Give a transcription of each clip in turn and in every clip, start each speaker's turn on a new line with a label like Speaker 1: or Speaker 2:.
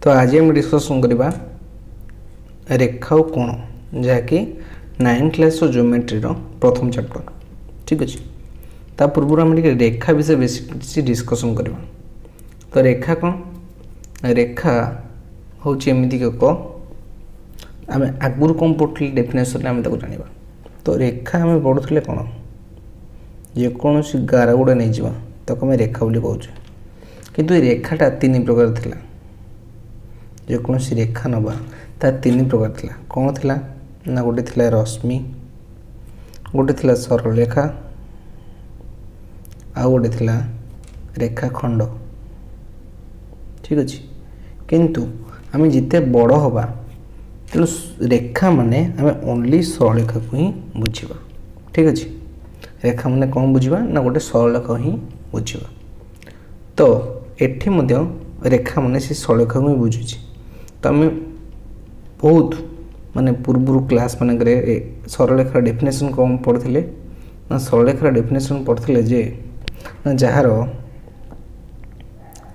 Speaker 1: तो आज हम डिस्कसन करवा रेखा और कोण जहाँकि 9th क्लास ज्योमेट्री प्रथम चैप्टर ठीक अच्छे। ता पूर्व आम रेखा विषय बेस किसी डिस्कसन करवा। तो रेखा कौन रेखा हूँ एमती एक आम आगुरी कौन पढ़ुले डेफिनेसन आम जाना। तो रेखा आम पढ़ुले कौन जेकोसी गार गुड़ा नहीं जावा ताको आम रेखा बोली कौचे। किंतु रेखाटा तीन प्रकार थिला। जेकोसी रेखा नवा ता तीन प्रकार थिला। कौन थिला ना गोटे थिला रश्मि, गोटे थिला सरलरेखा, आ गोटे थिला रेखा खंड ठीक अच्छे। किंतु आम जिते बड़ हवा तेणु रेखा माने आम ओनली सरलरेखा को ही बुझा ठीक अच्छे। रेखा माने कौन बुझा ना गोटे सरलरेखा ही बुझा। तो एठी मध्य रेखा माने से सरलरेखा को ही बुझुची। तो आम बहुत माने पूर्व क्लास मान सरलरेखार डेफिनेसन कौन पढ़ते ना सरलरेखार डेफिनेसन पढ़ते जे ना जार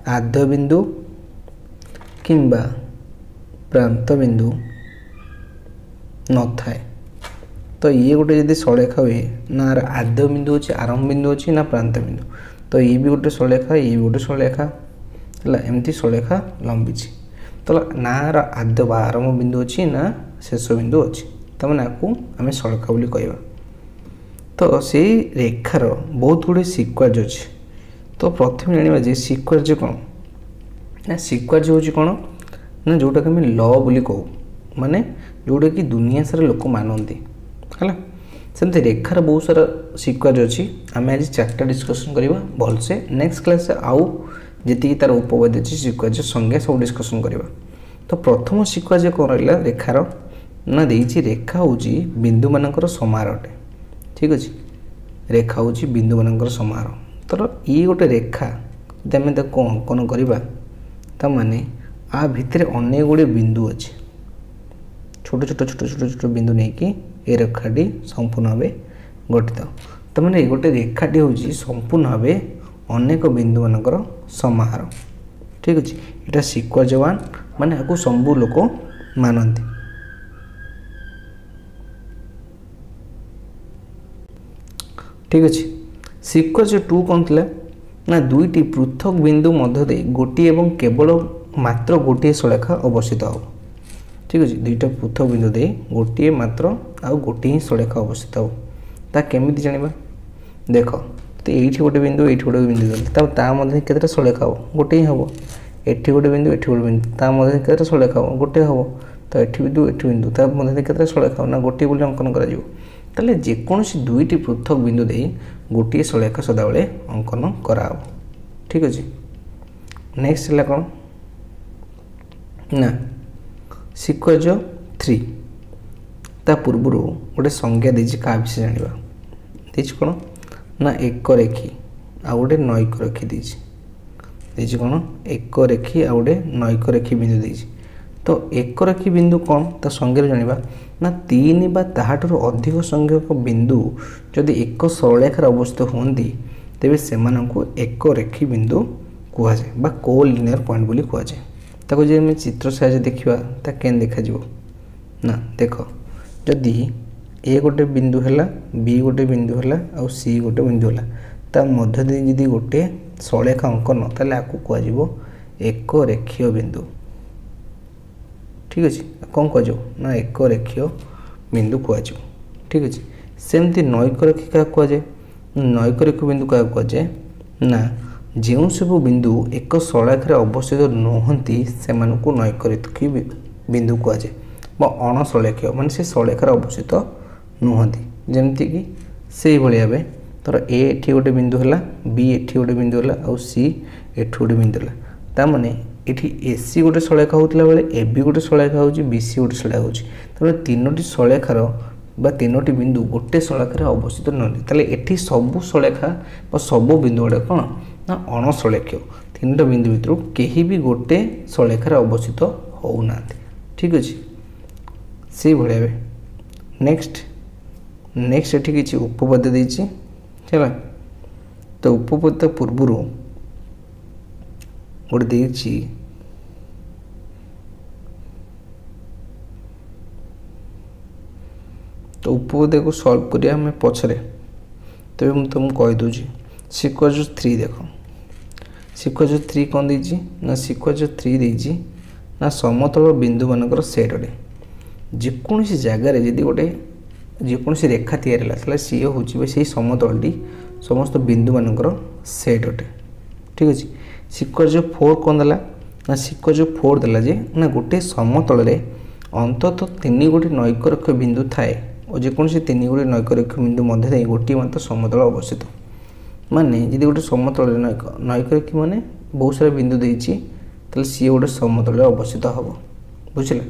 Speaker 1: आद्य बिंदु किंबा प्रांत बिंदु न थाए। तो ये गोटे जब सरलरेखा हुए ना आद्य बिंदु अच्छे, आरंभ बिंदु अच्छी ना प्रांत बिंदु, तो ये भी गोटे सरलरेखा, ये भी गोटे सरलरेखा है एमती सरलरेखा लंबी। तो ना आद्य बा आरंभ बिंदु अच्छी ना शेष बिंदु अच्छी, तमें आपको आम सरलरेखा बोली कहवा। तो से रेखार बहुत गुड़े सिक्वेन्स अच्छे। तो प्रथम जाना सिक्वेन्स कौन ना सिक्वेन्स हूँ कौन ना जोटा कि आम ल बोली कहू, माने जोटा कि दुनिया सारा लोक मानती है। सेमती रेखार बहुत सारा सिक्वेन्स अच्छी। आम आज 4टा डिस्कसन करवा भलसे। नेक्स्ट क्लास आउ जी तार उपवाद अच्छी सिक्वेन्स संज्ञा सब डिस्कसन करवा। तो प्रथम सिक्वेन्स कौन रहा रेखार ना देती रेखा हूँ बिंदु मानकर समार अटे ठीक अच्छे। रेखा हूँ बिंदु मानकर समार। तो ये गोटे रेखा जब आम कौन अंकन करवा ताने आ भितर अनेक गुड़े बिंदु अच्छे, छोट छोट छोट छोट छोट बिंदु नहीं कि ये रेखाटी संपूर्ण भाव गठित। तो मैंने गोटे रेखाटी हूँ संपूर्ण भाव अनेक बिंदु मानकर समाहार ठीक अच्छे। यहाँ सिक्वेन्स 1 माने आपको सबू लोक मानती। ठीक अच्छे। सिक्वेन्स 2 कौन थी ना दुईटी पृथक बिंदु मध्य गोटे एवं केवल मात्र गोटे सरलरेखा अवस्थित हो ठीक अच्छे। दुईटा पृथक बिंदु दे गोटे मात्र आउ गोटे ही सरलरेखा अवस्थित हो। ता केमिति जानिबा देख। तो ये गोटे बिंदु ये गोटे बिंदु देते ता मध्य केतेटा सरलरेखा हो गोटे ही हम। एठी गोटे बिंदु एठी गोटे बिंदु ता मध्य केतेटा सरलरेखा हो गोटे हम। तो एठी बिंदु ता मध्य केतेटा सरलरेखा ना गोटे बोली अंकन करा जिवो। ताले जेकोसी दुईटी पृथक बिंदु दे गोटे सरलरेखा सदाबले अंकन कराओ ठीक अच्छे। नेक्स्ट है कौन ना सिक्वेन्स 3 ता पूर्व गोटे संज्ञा देती क्या विषय जाना देती कौन ना एक रेखी आ गोटे नैक रेखी देती कौन एक रेखी आ गोटे नैक रेखी बिंदु देती। तो एक रेखी बिंदु कौन ता संज्ञा जाना ना 3 बा ताहाठू अधिक संख्यक बिंदु जदि एक सरलरेखार अवस्थित होती तेबे सेमानंकु एक रेखी बिंदु कहुए बा कोलिनियर पॉइंट बोली कहुए। ताको जे हम चित्र साहाय्य देखा ता केन देखा ना देख जदि ए गोटे बिंदु है बी गोटे बिंदु है आ सी गोटे बिंदु है ता मध्य दे गोटे सरलरेखा अंकन ताले आपको कह एक रेखीय बिंदु ठीक अच्छे। कौन कह ना एक रेखीय बिंदु कह ठीक अच्छे। सेमती नैक रेखी क्या कहुए नैक रेखी बिंदु क्या कहुए ना जो सब बिंदु एक सरलरेखार अवस्थित नुहति से नैक रेखी बिंदु कहुए अण सरलरेखीय मान से सरलरेखार अवस्थित नुहति जमती कि से भाव। तर एठी गोटे बिंदु है बी एठी गोटे बिंदु है आ सी एठी गोटे बिंदु है ताने ये एसी गोटे सरलरेखा होता बेले ए बी गोटे सरलरेखा हो बी सी गोटे सरलरेखा हो तेनाली तीनोटी सरलरेखार बा तीनोटी बिंदु गोटे सरलरेखार अवस्थित नुहति। ताले एठी सबु सरलरेखा सबु बिंदु गुड़ा कौन ना अण सरलरेखीय। तीनटा बिंदु भितर कहीं भी गोटे सरलरेखार अवस्थित होना ठीक अच्छे से भाव। नेक्स्ट नेक्स्ट एठी किछि उपपद देछि चला। तो उपपद पूर्व गोटे देछि तो उपपद को सॉल्व करिया हमें पछरे तबे मैं तुमको कहि दोजी सिक्वेंस 3 देखो सिक्वेंस 3 कोन देजी ना सिक्वेंस 3 देजी ना समतल बिंदु मानकर सेट रे जेकोसी जगार जदि गोटे जेकोसी रेखा तैयार है सी हूँ से समतलटी समस्त बिंदु मानकर सेट अटे ठीक अच्छे सिक्वेंस 4 कौन देला ना सिक्वेंस 4 देला जे ना गोटे समतल रे अंततः 3 गोटे नैकरेख बिंदु थाए और जेकोसी 3 गोटे नैकरेख बिंदु मध्य गोटे मात्र समतल अवस्थित माने यदि गोटे समतल नैकरेख माने बहुत सारा बिंदु देछि ताले सी गोटे समतल अवस्थित हम बुझे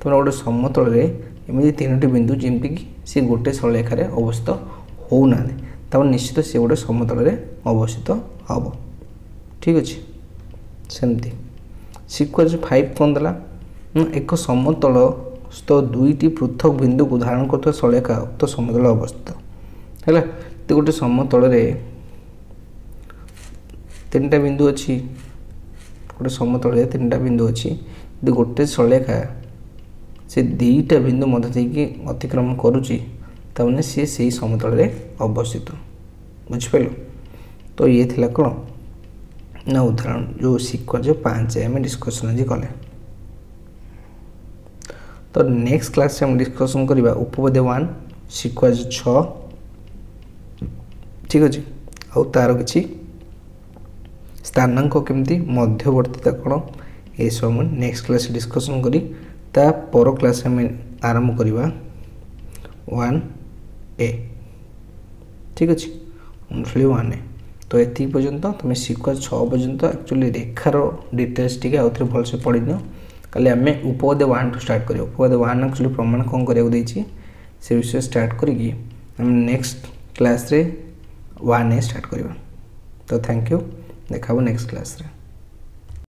Speaker 1: तुम गोटे समतल रे एमती 3टी बिंदु जमती कि सी गोटे सरलरेखार अवस्थित होना तब निश्चित सी गोटे समतल रे अवस्थित हम ठीक अच्छे सेमती सिक्वेंस 5 कौन देला एक समतल तो 2टी पृथक बिंदु को धारण करता सरलरेखा उक्त समतल अवस्थित है तो गोटे समतल रे 3टा बिंदु अच्छी गोटे समतल रे 3टा बिंदु अच्छी यदि गोटे सरलरेखा से 2टा बिंदु मध्य अतिक्रमण करुच्ची तमने सी से समतल रे अवस्थित बुझिपाल तो ये थिला कौन ना उदाहरण जो सिक्वेंस 5 आम डिस्कसन आज कले तो नेक्स्ट क्लास हम डिस्कसन करवा उपपद 1 सिक्वेंस 6 ठीक अच्छे आउ तार किसी स्थानांक केमती मध्यवर्तीता कौन ये सब नेक्स्ट क्लास डिस्कसन करी ता पर क्लास हम आरंभ करवा 1A ठीक अच्छे ओनली 1A तो ये पर्यंत तुम सिक्वेंस 6 पर्यंत एक्चुअली रेखार डिटेल्स टी आउ थे भलसे पढ़ी नियो काली आम उपपद 1 टू स्टार्ट करियो उपपद 1 एक्चुअली प्रमाण कौन करिया देछि से विषय स्टार्ट करिकी हम नेक्स्ट क्लास रे 1A स्टार्ट करवा तो थैंक यू देखा नेक्स्ट क्लास रे।